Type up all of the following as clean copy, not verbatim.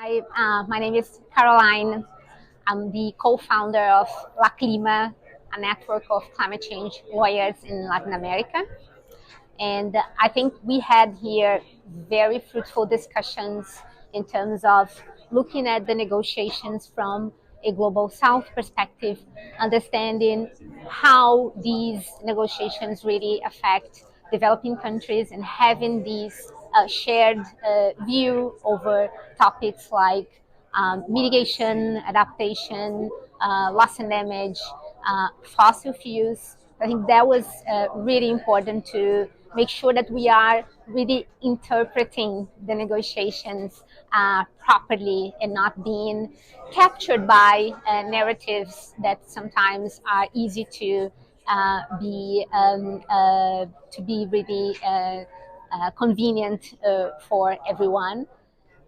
Hi, my name is Caroline. I'm the co-founder of LACLIMA, a network of climate change lawyers in Latin America. And I think we had here very fruitful discussions in terms of looking at the negotiations from a global south perspective, understanding how these negotiations really affect developing countries and having these shared view over topics like mitigation, adaptation, loss and damage, fossil fuels. I think that was really important to make sure that we are really interpreting the negotiations properly and not being captured by narratives that sometimes are easy to be really convenient for everyone.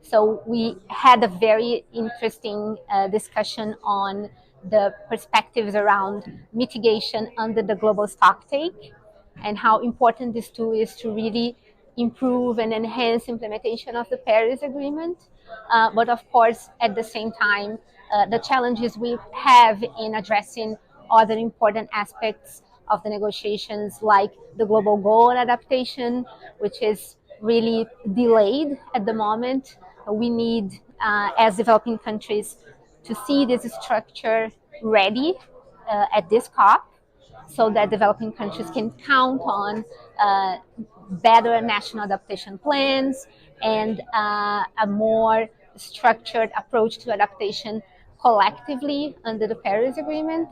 So we had a very interesting discussion on the perspectives around mitigation under the global stocktake and how important this tool is to really improve and enhance implementation of the Paris Agreement. But of course, at the same time, the challenges we have in addressing other important aspects of the negotiations, like the global goal adaptation, which is really delayed at the moment. We need, as developing countries, to see this structure ready at this COP so that developing countries can count on better national adaptation plans and a more structured approach to adaptation collectively under the Paris Agreement.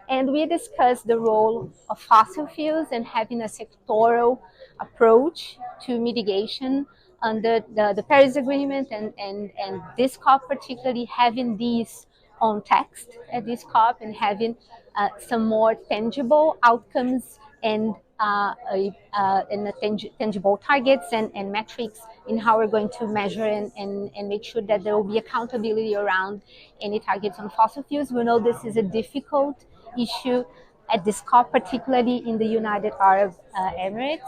And we discussed the role of fossil fuels and having a sectoral approach to mitigation under the Paris Agreement and this COP, particularly having these on text at this COP and having some more tangible outcomes and tangible targets and metrics in how we're going to measure and make sure that there will be accountability around any targets on fossil fuels. We know this is a difficult issue at this COP, particularly in the United Arab Emirates.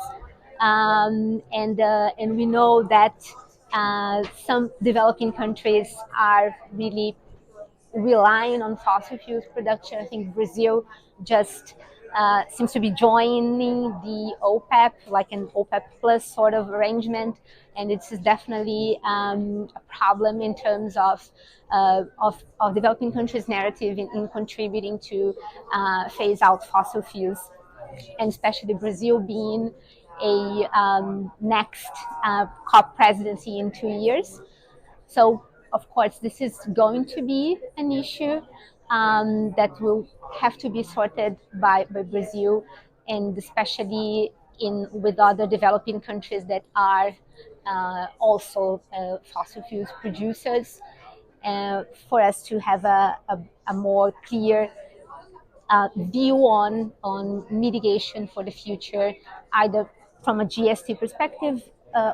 And we know that some developing countries are really relying on fossil fuels production. I think Brazil just seems to be joining the OPEP, like an OPEP plus sort of arrangement, and it's definitely a problem in terms of developing countries' narrative in contributing to phase out fossil fuels, and especially Brazil being a next COP presidency in 2 years. So, of course, this is going to be an issue that will have to be sorted by Brazil, and especially with other developing countries that are also fossil fuels producers, for us to have a more clear view on mitigation for the future, either from a GST perspective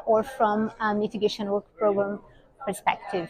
or from a mitigation work program perspective.